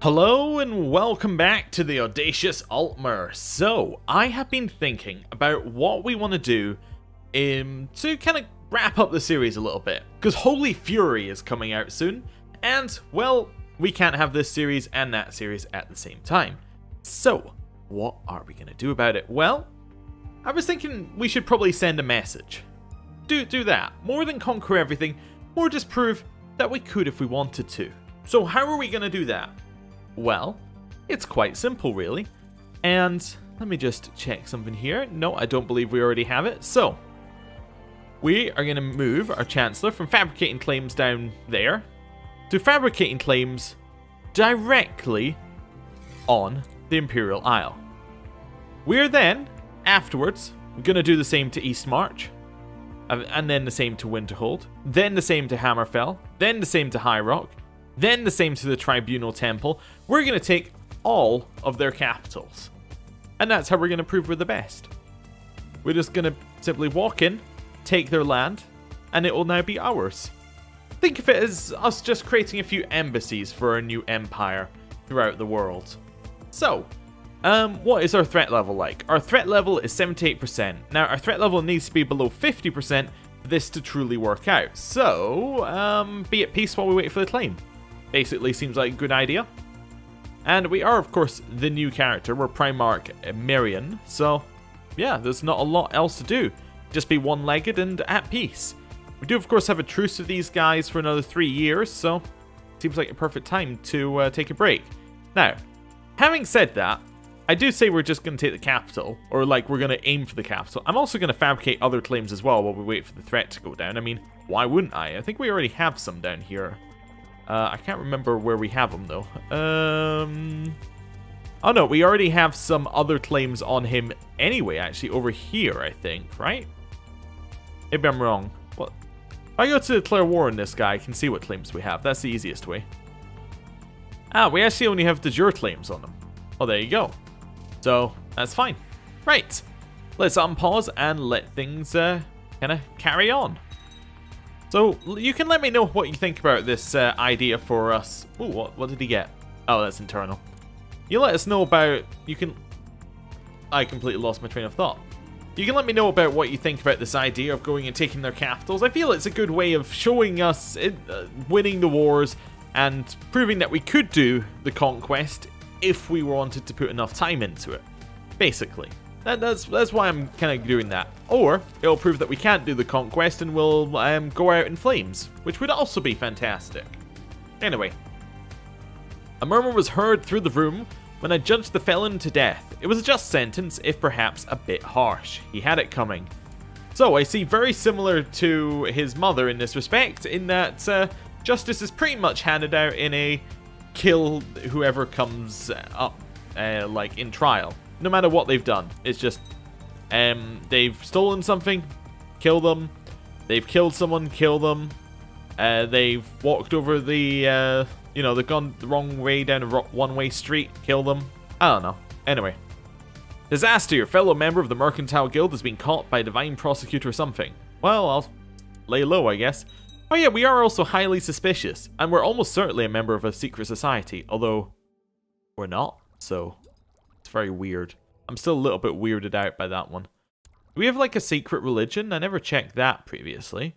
Hello and welcome back to the Audacious Altmer. So, I have been thinking about what we want to do to kind of wrap up the series a little bit. Because Holy Fury is coming out soon, and, well, we can't have this series and that series at the same time. So, what are we going to do about it? Well, I was thinking we should probably send a message. Do that. More than conquer everything, or just prove that we could if we wanted to. So how are we going to do that? Well, it's quite simple really, and let me just check something here. No, I don't believe we already have it. So, we are going to move our Chancellor from fabricating claims down there to fabricating claims directly on the Imperial Isle. We're then, afterwards, going to do the same to East March, and then the same to Winterhold, then the same to Hammerfell, then the same to High Rock, then the same to the Tribunal Temple. We're going to take all of their capitals. And that's how we're going to prove we're the best. We're just going to simply walk in, take their land, and it will now be ours. Think of it as us just creating a few embassies for our new empire throughout the world. So, what is our threat level like? Our threat level is 78%. Now, our threat level needs to be below 50% for this to truly work out. So, be at peace while we wait for the claim. Basically seems like a good idea. And we are, of course, the new character. We're Primarch Marion. So, yeah, there's not a lot else to do. Just be one-legged and at peace. We do, of course, have a truce with these guys for another 3 years. So, seems like a perfect time to take a break. Now, having said that, I do say we're just going to take the capital. Or, like, we're going to aim for the capital. I'm also going to fabricate other claims as well while we wait for the threat to go down. I mean, why wouldn't I? I think we already have some down here. I can't remember where we have them, though. Oh, no, we already have some other claims on him anyway, actually, over here, I think, right? Maybe I'm wrong. What? If I go to declare war on this guy, I can see what claims we have. That's the easiest way. Ah, we actually only have de jure claims on them. Oh, there you go. So, that's fine. Right. Let's unpause and let things kind of carry on. So, you can let me know what you think about this idea for us. Ooh, what did he get? Oh, that's internal. You let us know about... I completely lost my train of thought. You can let me know about what you think about this idea of going and taking their capitals. I feel it's a good way of showing us winning the wars and proving that we could do the conquest if we wanted to put enough time into it. Basically. That's why I'm kind of doing that. Or, it'll prove that we can't do the conquest and we'll go out in flames, which would also be fantastic. Anyway. A murmur was heard through the room when I judged the felon to death. It was a just sentence, if perhaps a bit harsh. He had it coming. So, I see very similar to his mother in this respect, in that justice is pretty much handed out in a kill whoever comes up, like in trial. No matter what they've done, it's just they've stolen something, kill them. They've killed someone, kill them. They've walked over the, they've gone the wrong way down a one-way street, kill them. I don't know. Anyway. Disaster, your fellow member of the Mercantile Guild has been caught by a divine prosecutor or something. Well, I'll lay low, I guess. Oh yeah, we are also highly suspicious, and we're almost certainly a member of a secret society, although we're not, so... very weird. I'm still a little bit weirded out by that one. Do we have like a secret religion? I never checked that previously.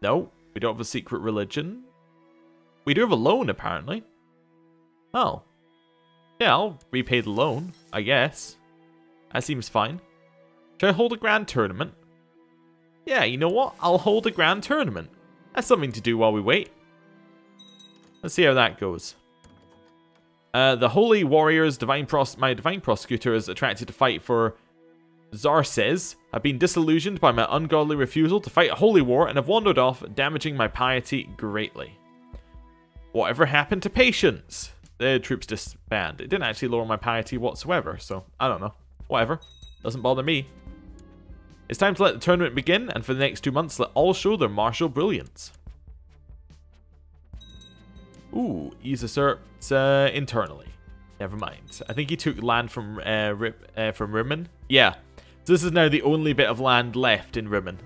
No, we don't have a secret religion. We do have a loan apparently. Oh. Yeah, I'll repay the loan, I guess. That seems fine. Should I hold a grand tournament? Yeah, you know what? I'll hold a grand tournament. That's something to do while we wait. Let's see how that goes. The Holy Warriors, my Divine Prosecutor is attracted to fight for Zarses, have been disillusioned by my ungodly refusal to fight a holy war and have wandered off, damaging my piety greatly. Whatever happened to patience? The troops disband. It didn't actually lower my piety whatsoever, so I don't know. Whatever. Doesn't bother me. It's time to let the tournament begin, and for the next 2 months, let all show their martial brilliance. Ooh, he's usurped internally. Never mind. I think he took land from Rimmon. Yeah. So this is now the only bit of land left in Rimmon.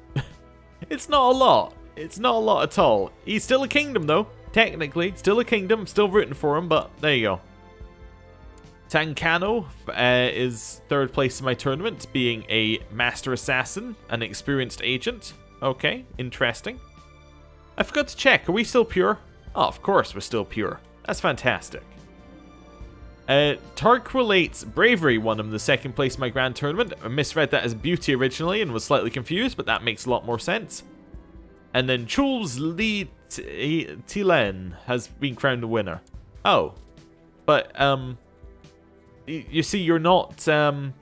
It's not a lot. It's not a lot at all. He's still a kingdom, though. Technically, still a kingdom. Still rooting for him, but there you go. Tancano is 3rd place in my tournament, being a master assassin, an experienced agent. Okay, interesting. I forgot to check, are we still pure? Oh, of course we're still pure. That's fantastic. Tarquelate's Bravery won him the 2nd place in my grand tournament. I misread that as Beauty originally and was slightly confused, but that makes a lot more sense. And then Jules Lee Tilen has been crowned the winner. Oh. But, you see, you're not an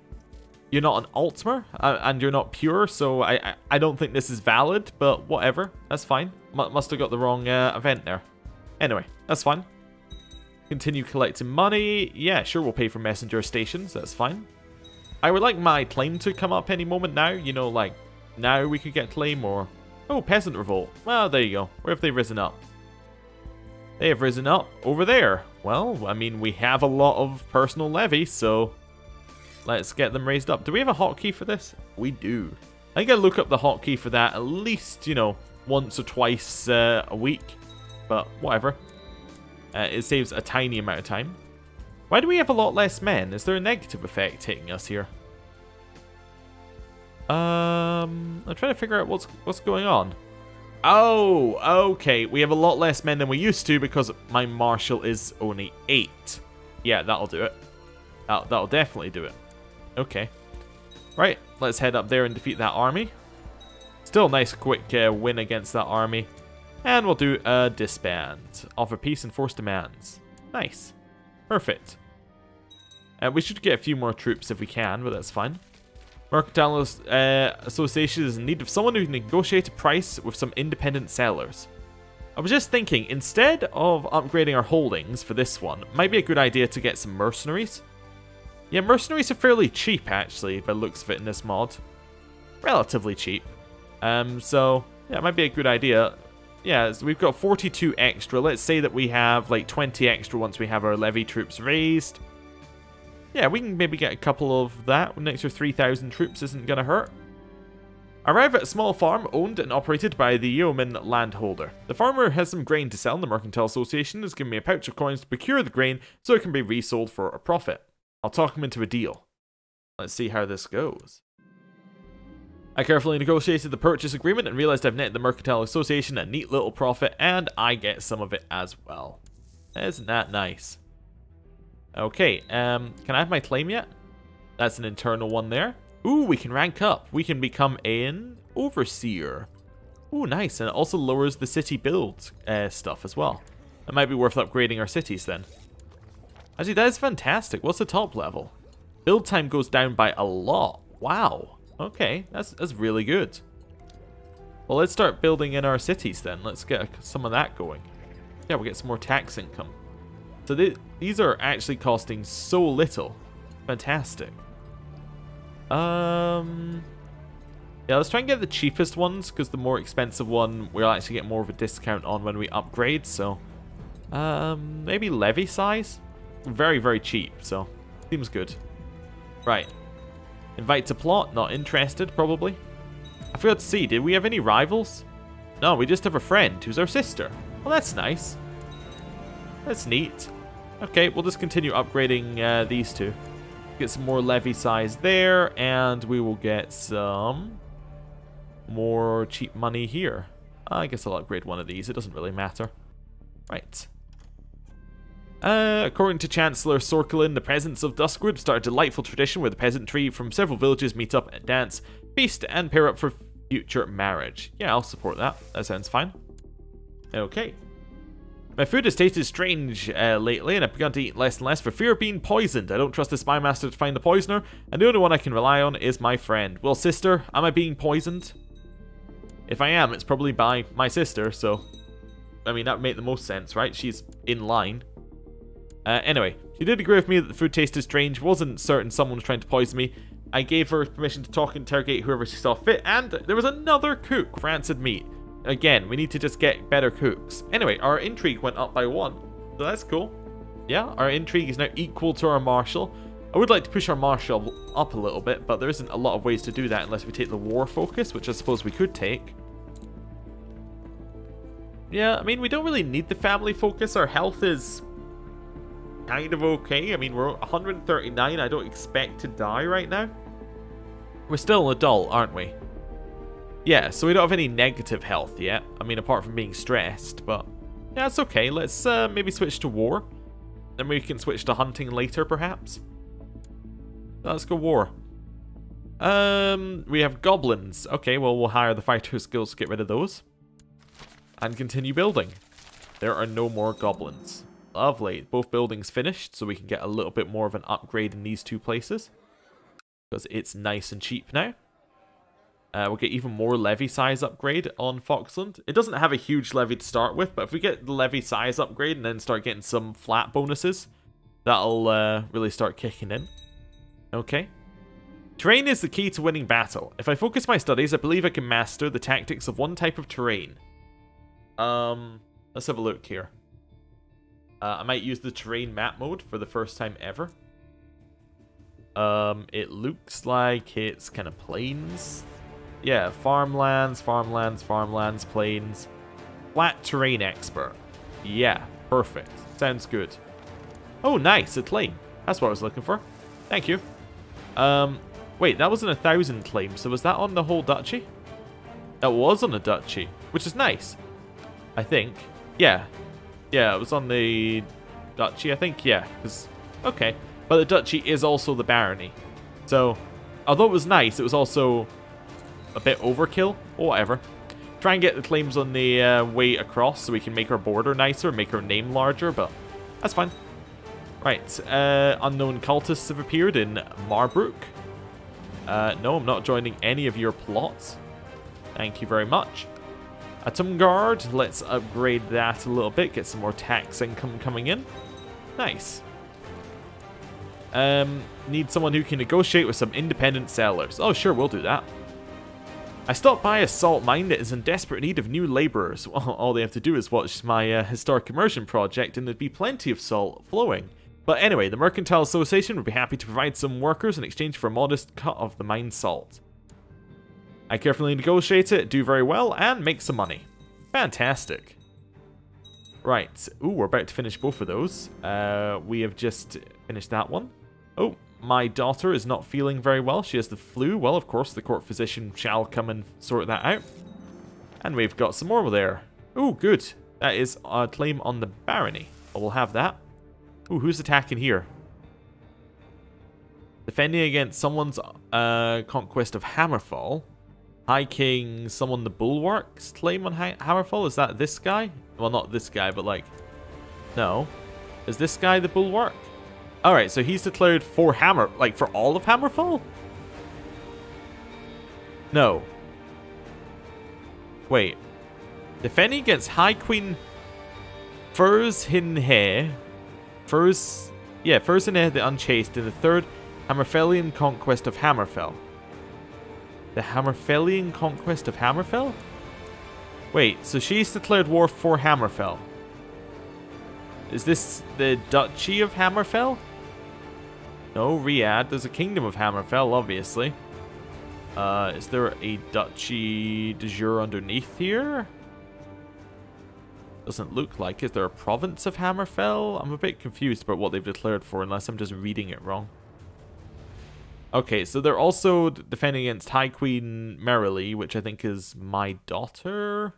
Altmer, and you're not pure, so I don't think this is valid, but whatever. That's fine. Must have got the wrong event there. Anyway, that's fine. Continue collecting money. Yeah, sure, we'll pay for messenger stations. That's fine. I would like my claim to come up any moment now. You know, like, now we could get claim or... Oh, Peasant Revolt. Well, there you go. Where have they risen up? They have risen up over there. Well, I mean, we have a lot of personal levy, so let's get them raised up. Do we have a hotkey for this? We do. I think I look up the hotkey for that at least, you know, once or twice a week. But whatever. It saves a tiny amount of time. Why do we have a lot less men? Is there a negative effect hitting us here? I'm trying to figure out what's going on. Oh, okay. We have a lot less men than we used to because my marshal is only 8. Yeah, that'll do it. That'll definitely do it. Okay. Right, let's head up there and defeat that army. Still a nice quick win against that army. And we'll do a disband. Offer peace and force demands. Nice. Perfect. We should get a few more troops if we can, but that's fine. Mercantile Association is in need of someone who can negotiate a price with some independent sellers. I was just thinking, instead of upgrading our holdings for this one, it might be a good idea to get some mercenaries. Yeah, mercenaries are fairly cheap, actually, by the looks of it in this mod. Relatively cheap. So, yeah, it might be a good idea. Yeah, so we've got 42 extra. Let's say that we have like 20 extra once we have our levy troops raised. Yeah, we can maybe get a couple of that. An extra 3,000 troops isn't going to hurt. Arrive at a small farm owned and operated by the yeoman landholder. The farmer has some grain to sell and the Mercantile Association has given me a pouch of coins to procure the grain so it can be resold for a profit. I'll talk him into a deal. Let's see how this goes. I carefully negotiated the purchase agreement and realized I've netted the Mercantile Association a neat little profit, and I get some of it as well. Isn't that nice? Okay, can I have my claim yet? That's an internal one there. Ooh, we can rank up. We can become an overseer. Ooh, nice, and it also lowers the city build stuff as well. It might be worth upgrading our cities then. Actually, that is fantastic. What's the top level? Build time goes down by a lot. Wow. Okay, that's really good. Well, let's start building in our cities then. Let's get some of that going. Yeah, we'll get some more tax income. So these are actually costing so little. Fantastic. Yeah, let's try and get the cheapest ones, because the more expensive one we'll actually get more of a discount on when we upgrade. So, maybe levy size? Very, very cheap, so seems good. Right. Invite to plot, not interested, probably. I forgot to see, did we have any rivals? No, we just have a friend who's our sister. Well, that's nice. That's neat. Okay, we'll just continue upgrading these two. Get some more levy size there, and we will get some more cheap money here. I guess I'll upgrade one of these, it doesn't really matter. Right. According to Chancellor Sorkelin, the presence of Duskwood started a delightful tradition where the peasantry from several villages meet up and dance, feast, and pair up for future marriage. Yeah, I'll support that. That sounds fine. Okay. My food has tasted strange lately, and I've begun to eat less and less for fear of being poisoned. I don't trust the spy master to find the poisoner, and the only one I can rely on is my friend. Well, sister, am I being poisoned? If I am, it's probably by my sister, so... I mean, that would make the most sense, right? She's in line. Anyway, she did agree with me that the food tasted strange, wasn't certain someone was trying to poison me. I gave her permission to talk and interrogate whoever she saw fit, and there was another cook for rancid meat. Again, we need to just get better cooks. Anyway, our intrigue went up by 1, so that's cool. Yeah, our intrigue is now equal to our martial. I would like to push our martial up a little bit, but there isn't a lot of ways to do that unless we take the war focus, which I suppose we could take. Yeah, I mean, we don't really need the family focus. Our health is kind of okay. I mean, we're 139. I don't expect to die right now. We're still an adult, aren't we? Yeah, so we don't have any negative health yet. I mean, apart from being stressed, but yeah, it's okay. Let's maybe switch to war. Then we can switch to hunting later, perhaps. Let's go war. We have goblins. Okay, well, we'll hire the fighter skills to get rid of those. And continue building. There are no more goblins. Lovely. Both buildings finished, so we can get a little bit more of an upgrade in these two places. Because it's nice and cheap now. We'll get even more levy size upgrade on Foxland. It doesn't have a huge levy to start with, but if we get the levy size upgrade and then start getting some flat bonuses, that'll really start kicking in. Okay. Terrain is the key to winning battle. If I focus my studies, I believe I can master the tactics of one type of terrain. Let's have a look here. I might use the terrain map mode for the first time ever. It looks like it's kind of plains. Yeah, farmlands, plains. Flat terrain expert. Yeah, perfect. Sounds good. Oh, nice, a claim. That's what I was looking for. Thank you. Wait, that wasn't 1,000 claims, so was that on the whole duchy? That was on the duchy, which is nice. I think. Yeah. Yeah, it was on the duchy, I think. Yeah, because... Okay. But the duchy is also the barony. So, although it was nice, it was also a bit overkill. Or whatever. Try and get the claims on the way across so we can make our border nicer, make our name larger, but that's fine. Right, unknown cultists have appeared in Marbrook. No, I'm not joining any of your plots. Thank you very much. Atumgard, let's upgrade that a little bit, get some more tax income coming in. Nice. Need someone who can negotiate with some independent sellers. Oh, sure, we'll do that. I stopped by a salt mine that is in desperate need of new laborers. Well, all they have to do is watch my historic immersion project and there'd be plenty of salt flowing. But anyway, the Mercantile Association would be happy to provide some workers in exchange for a modest cut of the mine salt. I carefully negotiate it, do very well, and make some money. Fantastic. Right. Ooh, we're about to finish both of those. We have just finished that one. Oh, my daughter is not feeling very well. She has the flu. Well, of course, the court physician shall come and sort that out. And we've got some more there. Ooh, good. That is a claim on the barony. Well, we'll have that. Ooh, who's attacking here? Defending against someone's conquest of Hammerfall. High King, someone the Bulwarks claim on Hammerfall. Is that this guy? Well, not this guy, but like... No. Is this guy the Bulwark? Alright, so he's declared for for all of Hammerfall? No. Wait. Defending against High Queen Furs Hinhe. Furs Hinhe the Unchaste in the third Hammerfellian conquest of Hammerfell. The Hammerfellian conquest of Hammerfell? Wait, so she's declared war for Hammerfell. Is this the Duchy of Hammerfell? No, Riyadh. There's a Kingdom of Hammerfell, obviously. Is there a Duchy de jure underneath here? Doesn't look like it. Is there a province of Hammerfell? I'm a bit confused about what they've declared for, unless I'm just reading it wrong. Okay, so they're also defending against High Queen Merrily, which I think is my daughter?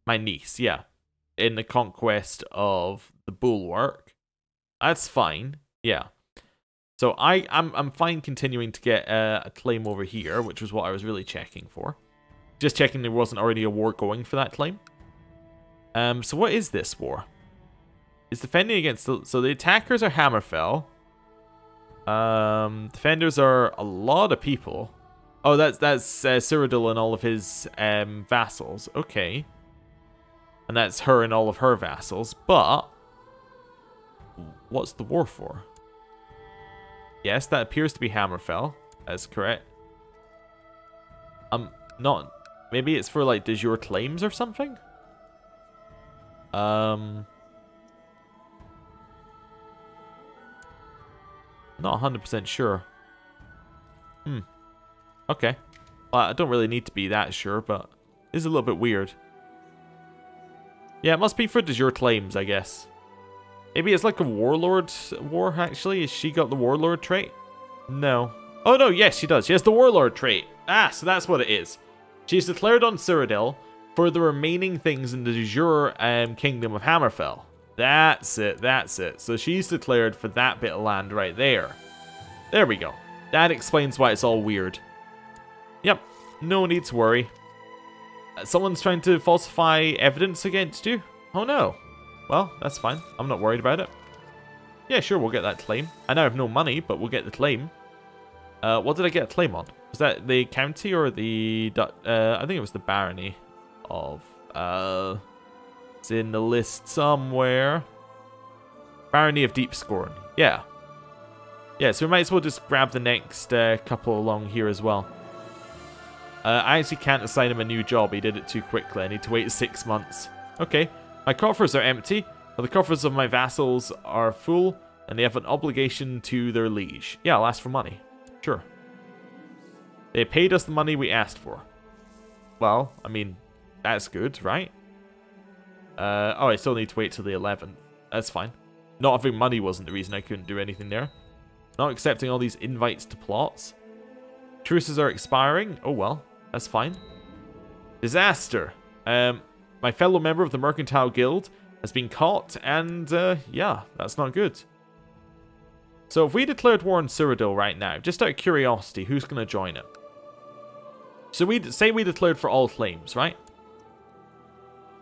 My niece, yeah. In the conquest of the Bulwark. That's fine, yeah. So I'm fine continuing to get a claim over here, which was what I was really checking for. Just checking there wasn't already a war going for that claim. So what is this war? It's defending against so the attackers are Hammerfell. Defenders are a lot of people. Oh, that's Cyrodiil and all of his vassals. Okay. And that's her and all of her vassals. But what's the war for? Yes, that appears to be Hammerfell. That's correct. Not... Maybe it's for, like, de jure claims or something? Not 100% sure. Okay. Well, I don't really need to be that sure, but it's a little bit weird. Yeah, it must be for de jure claims, I guess. Maybe it's like a warlord war, actually. Has she got the warlord trait? No. Oh, no, yes, she does. She has the warlord trait. Ah, so that's what it is. She's declared on Cyrodiil for the remaining things in the Azure Kingdom of Hammerfell. That's it, that's it. So she's declared for that bit of land right there. There we go. That explains why it's all weird. Yep, no need to worry. Someone's trying to falsify evidence against you? Oh no. Well, that's fine. I'm not worried about it. Yeah, sure, we'll get that claim. I now have no money, but we'll get the claim. What did I get a claim on? Was that the county or the... I think it was the barony of... it's in the list somewhere. Barony of Deep Scorn. Yeah. Yeah, so we might as well just grab the next couple along here as well. I actually can't assign him a new job. He did it too quickly. I need to wait 6 months. Okay. My coffers are empty, but the coffers of my vassals are full, and they have an obligation to their liege. Yeah, I'll ask for money. Sure. They paid us the money we asked for. Well, I mean, that's good, right? Oh, I still need to wait till the 11th. That's fine. Not having money wasn't the reason I couldn't do anything there. Not accepting all these invites to plots. Truces are expiring. Oh, well, that's fine. Disaster. My fellow member of the Mercantile Guild has been caught, and, yeah, that's not good. So if we declared war on Cyrodiil right now, just out of curiosity, who's going to join it? So we say we declared for all claims, right?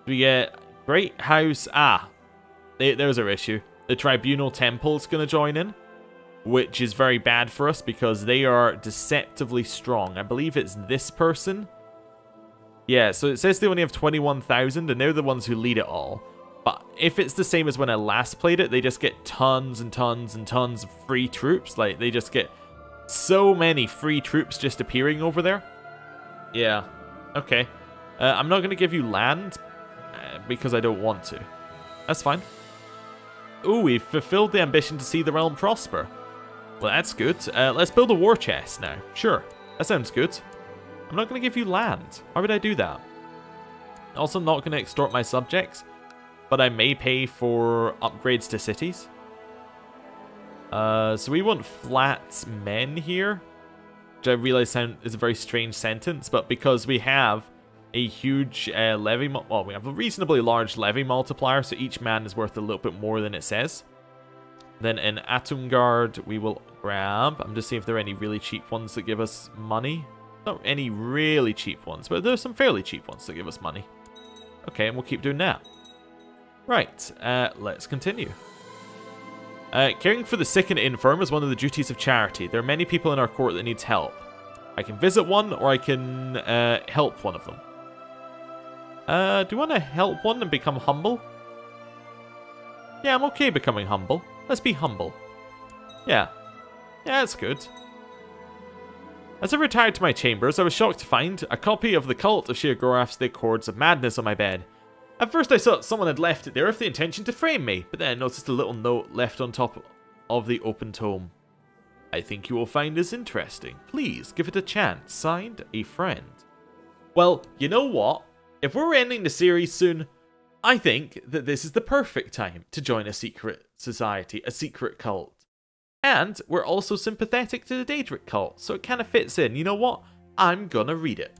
We get Great House... Ah, there's our issue. The Tribunal Temple's going to join in, which is very bad for us because they are deceptively strong. I believe it's this person. Yeah, so it says they only have 21,000, and they're the ones who lead it all. But if it's the same as when I last played it, they just get tons and tons and tons of free troops. Like, they just get so many free troops just appearing over there. Yeah, okay. I'm not going to give you land because I don't want to. That's fine. Ooh, we've fulfilled the ambition to see the realm prosper. Well, that's good. Let's build a war chest now. Sure, that sounds good. I'm not going to give you land. Why would I do that? Also, I'm not going to extort my subjects, but I may pay for upgrades to cities. So we want flat men here, which I realize is a very strange sentence, but because we have a huge levy, well, we have a reasonably large levy multiplier, so each man is worth a little bit more than it says. Then in Atungard, we will grab, I'm just seeing if there are any really cheap ones that give us money. Not any really cheap ones, but there's some fairly cheap ones that give us money. Okay, and we'll keep doing that. Right, let's continue. Caring for the sick and infirm is one of the duties of charity. There are many people in our court that needs help. I can visit one, or I can help one of them. Do you want to help one and become humble? Yeah, I'm okay becoming humble. Let's be humble. Yeah. Yeah, that's good. As I retired to my chambers, I was shocked to find a copy of the Cult of Sheogorath's The Chords of Madness on my bed. At first I thought someone had left it there with the intention to frame me, but then I noticed a little note left on top of the open tome. I think you will find this interesting. Please give it a chance. Signed, a friend. Well, you know what? If we're ending the series soon, I think that this is the perfect time to join a secret society, a secret cult. And we're also sympathetic to the Daedric cult, so it kind of fits in. You know what? I'm gonna read it.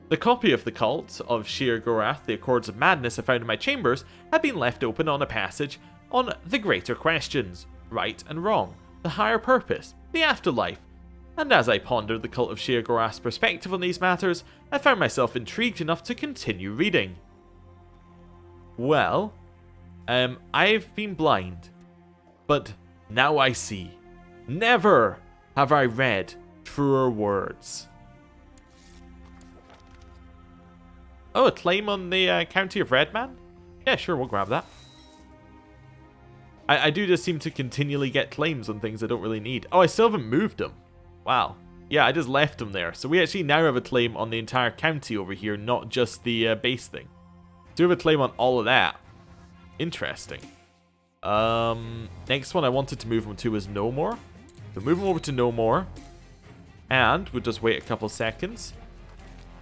The copy of the Cult of Sheogorath, the Accords of Madness I found in my chambers, had been left open on a passage on the greater questions, right and wrong, the higher purpose, the afterlife. And as I pondered the Cult of Sheogorath's perspective on these matters, I found myself intrigued enough to continue reading. Well, I've been blind, but now I see. Never have I read truer words. Oh, a claim on the County of Redman? Yeah, sure, we'll grab that. I do just seem to continually get claims on things I don't really need. Oh, I still haven't moved them. Wow. Yeah, I just left them there. So we actually now have a claim on the entire county over here, not just the base thing. Do have a claim on all of that. Interesting. Next one I wanted to move them to is No More. So move them over to No More. And we'll just wait a couple seconds.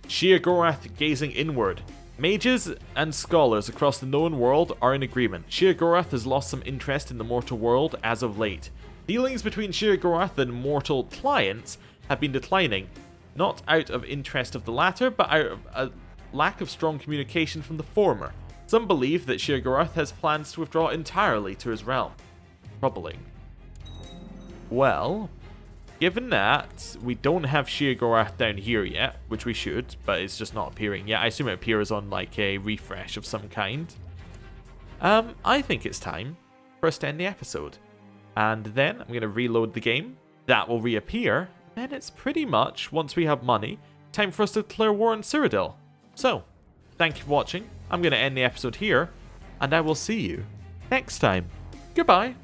Sheogorath gazing inward. Mages and scholars across the known world are in agreement. Sheogorath has lost some interest in the mortal world as of late. Dealings between Sheogorath and mortal clients have been declining, not out of interest of the latter, but out of a lack of strong communication from the former. Some believe that Sheogorath has plans to withdraw entirely to his realm. Troubling. Well, given that we don't have Sheogorath down here yet, which we should, but it's just not appearing yet. I assume it appears on like a refresh of some kind. I think it's time for us to end the episode. And then I'm going to reload the game. That will reappear. Then it's pretty much, once we have money, time for us to declare war on Cyrodiil. So, thank you for watching. I'm going to end the episode here, and I will see you next time. Goodbye.